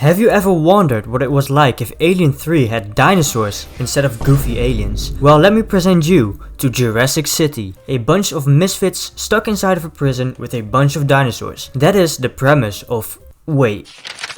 Have you ever wondered what it was like if Alien 3 had dinosaurs instead of goofy aliens? Well, let me present you to Jurassic City, a bunch of misfits stuck inside of a prison with a bunch of dinosaurs. That is the premise of... Wait,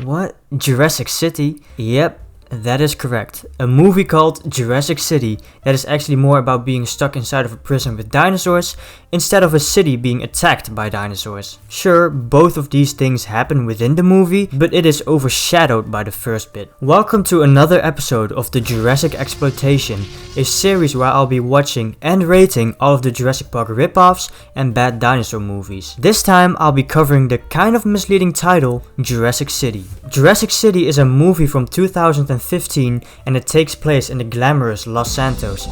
what? Jurassic City? Yep. That is correct. A movie called Jurassic City that is actually more about being stuck inside of a prison with dinosaurs instead of a city being attacked by dinosaurs. Sure, both of these things happen within the movie, but it is overshadowed by the first bit. Welcome to another episode of the Jurassic Exploitation, a series where I'll be watching and rating all of the Jurassic Park ripoffs and bad dinosaur movies. This time I'll be covering the kind of misleading title, Jurassic City. Jurassic City is a movie from 2015 and it takes place in the glamorous Los Angeles.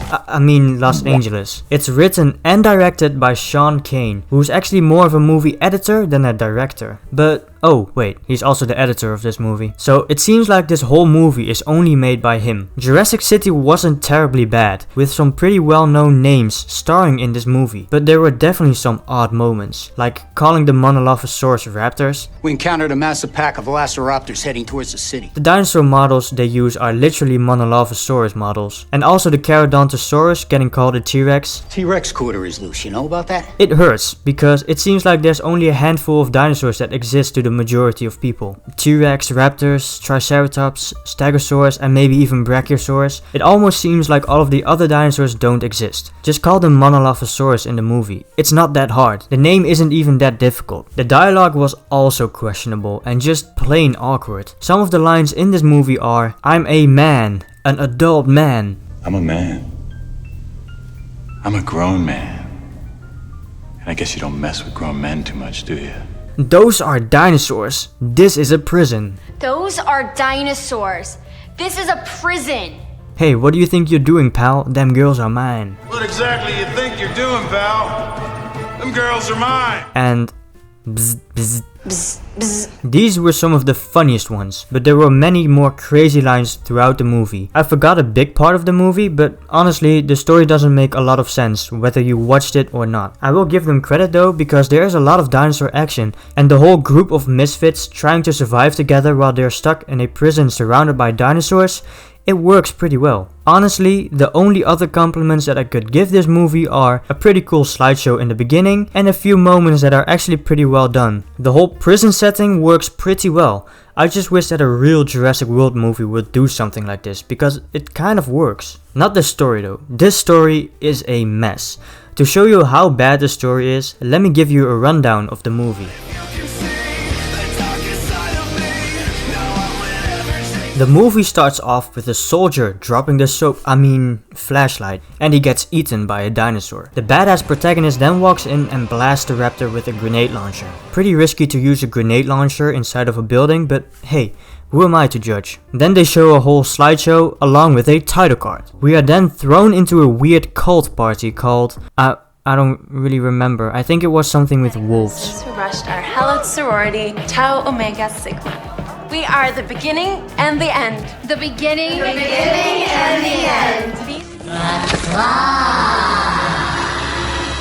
It's written and directed by Sean Kane, who's actually more of a movie editor than a director. But oh wait, he's also the editor of this movie. So it seems like this whole movie is only made by him. Jurassic City wasn't terribly bad, with some pretty well-known names starring in this movie. But there were definitely some odd moments, like calling the Monolophosaurus raptors. We encountered a massive pack of velociraptors heading towards the city. The dinosaur models they use are literally Monolophosaurus models. And also the Charodontosaurus getting called a T-Rex. T-Rex quarter is loose, you know about that? It hurts, because it seems like there's only a handful of dinosaurs that exist to the majority of people. T-Rex, Raptors, Triceratops, Stegosaurus, and maybe even Brachiosaurus. It almost seems like all of the other dinosaurs don't exist. Just call them Monolophosaurus in the movie. It's not that hard. The name isn't even that difficult. The dialogue was also questionable and just plain awkward. Some of the lines in this movie are, "I'm a man, an adult man." I'm a man. I'm a grown man. And I guess you don't mess with grown men too much, do you? Those are dinosaurs. This is a prison. Those are dinosaurs. This is a prison. Hey, what do you think you're doing, pal? Them girls are mine. What exactly you think you're doing, pal? Them girls are mine. And bzz, bzz. Bzz, bzz. These were some of the funniest ones, but there were many more crazy lines throughout the movie. I forgot a big part of the movie, but honestly, the story doesn't make a lot of sense whether you watched it or not. I will give them credit though, because there is a lot of dinosaur action, and the whole group of misfits trying to survive together while they're stuck in a prison surrounded by dinosaurs, it works pretty well. Honestly, the only other compliments that I could give this movie are a pretty cool slideshow in the beginning and a few moments that are actually pretty well done. The whole prison setting works pretty well. I just wish that a real Jurassic World movie would do something like this, because it kind of works. Not the story though. This story is a mess. To show you how bad the story is, let me give you a rundown of the movie. The movie starts off with a soldier dropping the flashlight, and he gets eaten by a dinosaur. The badass protagonist then walks in and blasts the raptor with a grenade launcher. Pretty risky to use a grenade launcher inside of a building, but hey, who am I to judge? Then they show a whole slideshow along with a title card. We are then thrown into a weird cult party called... I don't really remember. I think it was something with wolves. Who rushed our hallowed sorority, Tau Omega Sigma. We are the beginning and the end. The beginning and the end.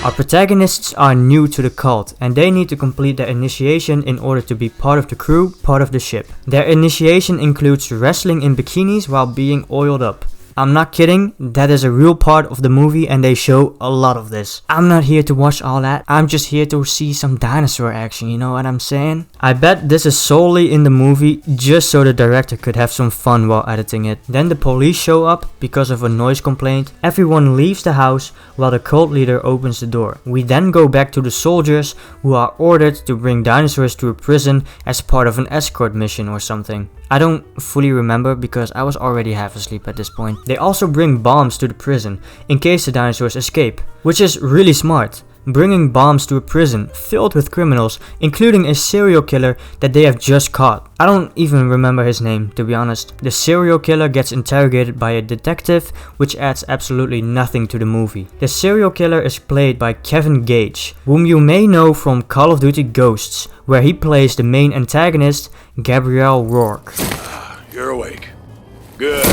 Our protagonists are new to the cult, and they need to complete their initiation in order to be part of the crew, part of the ship. Their initiation includes wrestling in bikinis while being oiled up. I'm not kidding, that is a real part of the movie and they show a lot of this. I'm not here to watch all that, I'm just here to see some dinosaur action, you know what I'm saying? I bet this is solely in the movie just so the director could have some fun while editing it. Then the police show up because of a noise complaint. Everyone leaves the house while the cult leader opens the door. We then go back to the soldiers who are ordered to bring dinosaurs to a prison as part of an escort mission or something. I don't fully remember because I was already half asleep at this point. They also bring bombs to the prison in case the dinosaurs escape, which is really smart. Bringing bombs to a prison filled with criminals, including a serial killer that they have just caught. I don't even remember his name, to be honest. The serial killer gets interrogated by a detective, which adds absolutely nothing to the movie. The serial killer is played by Kevin Gage, whom you may know from Call of Duty Ghosts, where he plays the main antagonist, Gabrielle Rourke. You're awake. Good.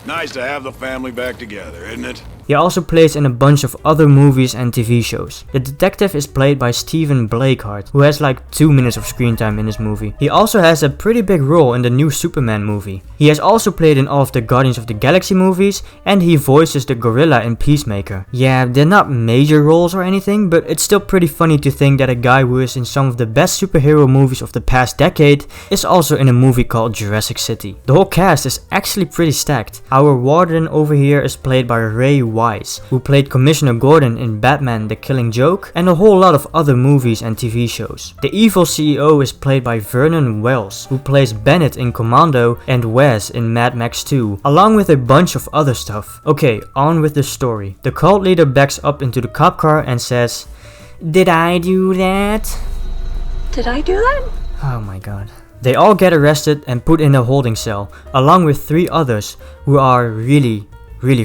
Nice to have the family back together, isn't it? He also plays in a bunch of other movies and TV shows. The detective is played by Stephen Blakeheart, who has like 2 minutes of screen time in this movie. He also has a pretty big role in the new Superman movie. He has also played in all of the Guardians of the Galaxy movies, and he voices the gorilla in Peacemaker. Yeah, they're not major roles or anything, but it's still pretty funny to think that a guy who is in some of the best superhero movies of the past decade is also in a movie called Jurassic City. The whole cast is actually pretty stacked. Our warden over here is played by Ray Wise, who played Commissioner Gordon in Batman: The Killing Joke and a whole lot of other movies and TV shows. The evil CEO is played by Vernon Wells, who plays Bennett in Commando and Wes in Mad Max 2, along with a bunch of other stuff. Okay, on with the story. The cult leader backs up into the cop car and says, "Did I do that?" Did I do that? Oh my god. They all get arrested and put in a holding cell, along with 3 others who are really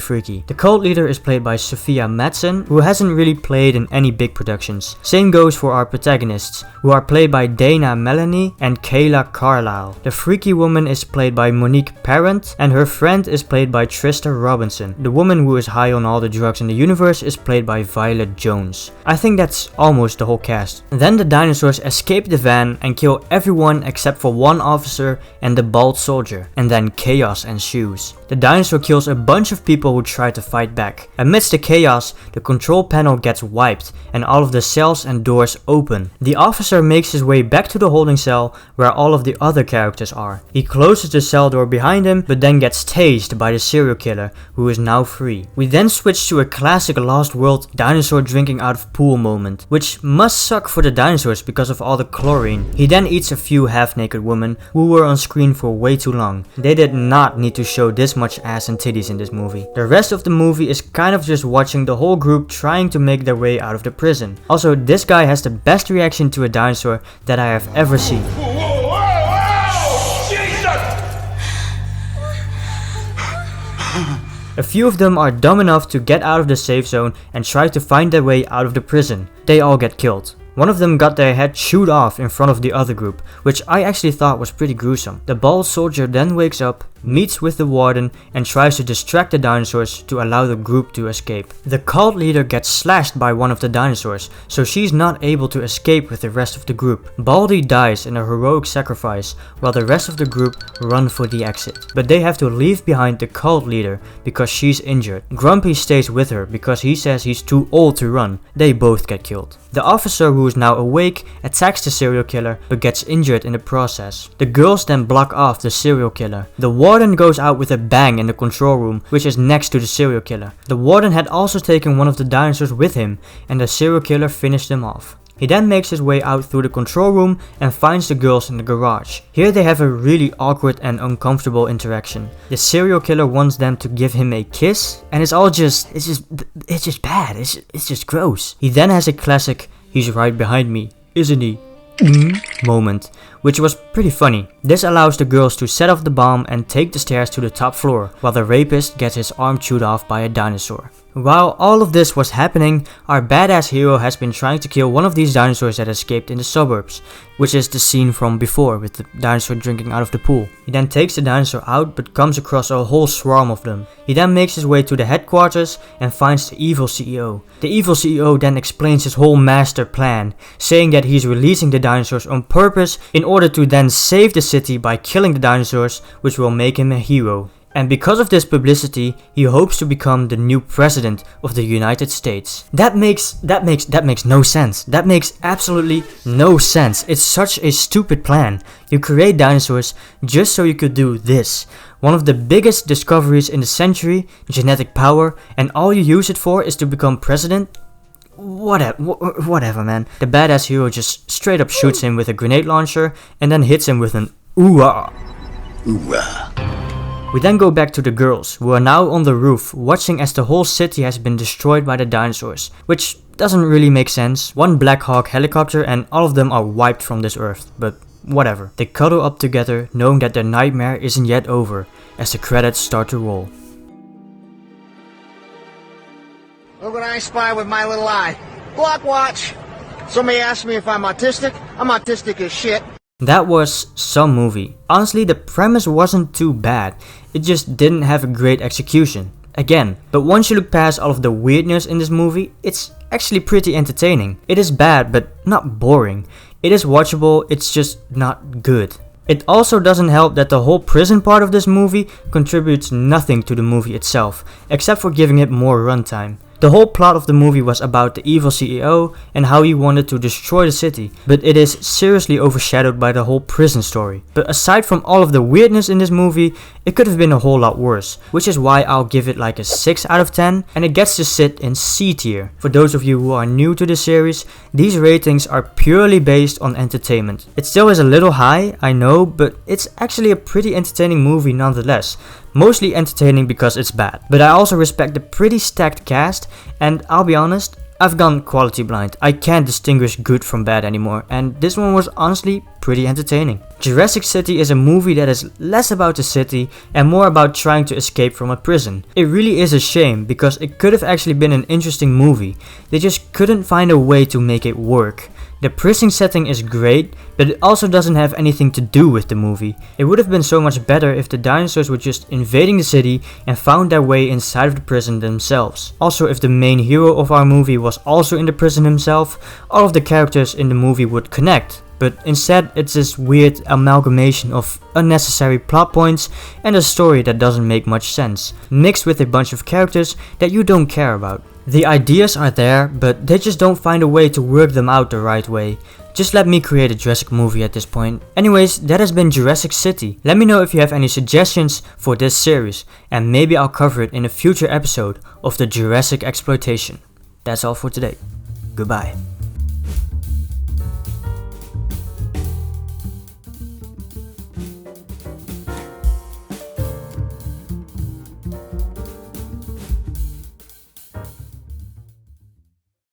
freaky. The cult leader is played by Sophia Madsen, who hasn't really played in any big productions. Same goes for our protagonists, who are played by Dana Melanie and Kayla Carlisle. The freaky woman is played by Monique Parent, and her friend is played by Trista Robinson. The woman who is high on all the drugs in the universe is played by Violet Jones. I think that's almost the whole cast. Then the dinosaurs escape the van and kill everyone except for one officer and the bald soldier, and then chaos ensues. The dinosaur kills a bunch of people who try to fight back. Amidst the chaos, the control panel gets wiped and all of the cells and doors open. The officer makes his way back to the holding cell where all of the other characters are. He closes the cell door behind him, but then gets tased by the serial killer, who is now free. We then switch to a classic Lost World dinosaur drinking out of pool moment, which must suck for the dinosaurs because of all the chlorine. He then eats a few half-naked women who were on screen for way too long. They did not need to show this much ass and titties in this movie. The rest of the movie is kind of just watching the whole group trying to make their way out of the prison. Also, this guy has the best reaction to a dinosaur that I have ever seen. A few of them are dumb enough to get out of the safe zone and try to find their way out of the prison. They all get killed. One of them got their head chewed off in front of the other group, which I actually thought was pretty gruesome. The bald soldier then wakes up, meets with the warden, and tries to distract the dinosaurs to allow the group to escape. The cult leader gets slashed by one of the dinosaurs, so she's not able to escape with the rest of the group. Baldy dies in a heroic sacrifice, while the rest of the group run for the exit. But they have to leave behind the cult leader because she's injured. Grumpy stays with her because he says he's too old to run. They both get killed. The officer, who is now awake, attacks the serial killer but gets injured in the process. The girls then block off the serial killer. The warden goes out with a bang in the control room, which is next to the serial killer. The warden had also taken one of the dinosaurs with him, and the serial killer finished them off. He then makes his way out through the control room and finds the girls in the garage. Here they have a really awkward and uncomfortable interaction. The serial killer wants them to give him a kiss, and it's just bad. It's just gross. He then has a classic "he's right behind me, isn't he?" moment, which was pretty funny. This allows the girls to set off the bomb and take the stairs to the top floor, while the rapist gets his arm chewed off by a dinosaur. While all of this was happening, our badass hero has been trying to kill one of these dinosaurs that escaped in the suburbs, which is the scene from before with the dinosaur drinking out of the pool. He then takes the dinosaur out but comes across a whole swarm of them. He then makes his way to the headquarters and finds the evil CEO. The evil CEO then explains his whole master plan, saying that he's releasing the dinosaurs on purpose in order to then save the city by killing the dinosaurs, which will make him a hero. And because of this publicity, he hopes to become the new president of the United States. That makes no sense. That makes absolutely no sense. It's such a stupid plan. You create dinosaurs just so you could do this. One of the biggest discoveries in the century, genetic power, and all you use it for is to become president? Whatever, man. The badass hero just straight up shoots him with a grenade launcher and then hits him with an ooh-ah. Ooh-ah. We then go back to the girls, who are now on the roof, watching as the whole city has been destroyed by the dinosaurs, which doesn't really make sense. One Black Hawk helicopter and all of them are wiped from this earth, but whatever. They cuddle up together, knowing that their nightmare isn't yet over, as the credits start to roll. Look what I spy with my little eye. Block watch. Somebody asked me if I'm autistic. I'm autistic as shit. That was some movie. Honestly, the premise wasn't too bad. It just didn't have a great execution. again. But once you look past all of the weirdness in this movie, it's actually pretty entertaining. It is bad, but not boring. It is watchable, it's just not good. It also doesn't help that the whole prison part of this movie contributes nothing to the movie itself, except for giving it more runtime. The whole plot of the movie was about the evil CEO and how he wanted to destroy the city, but it is seriously overshadowed by the whole prison story. But aside from all of the weirdness in this movie, it could have been a whole lot worse, which is why I'll give it like a 6 out of 10, and it gets to sit in C tier. For those of you who are new to the series, these ratings are purely based on entertainment. It still is a little high, I know, but it's actually a pretty entertaining movie nonetheless. Mostly entertaining because it's bad. But I also respect the pretty stacked cast, and I'll be honest, I've gone quality blind. I can't distinguish good from bad anymore, and this one was honestly pretty entertaining. Jurassic City is a movie that is less about the city and more about trying to escape from a prison. It really is a shame because it could have actually been an interesting movie. They just couldn't find a way to make it work. The prison setting is great, but it also doesn't have anything to do with the movie. It would have been so much better if the dinosaurs were just invading the city and found their way inside of the prison themselves. Also, if the main hero of our movie was also in the prison himself, all of the characters in the movie would connect. But instead, it's this weird amalgamation of unnecessary plot points and a story that doesn't make much sense, mixed with a bunch of characters that you don't care about. The ideas are there, but they just don't find a way to work them out the right way. Just let me create a Jurassic movie at this point. Anyways, that has been Jurassic City. Let me know if you have any suggestions for this series, and maybe I'll cover it in a future episode of the Jurassic exploitation. That's all for today. Goodbye.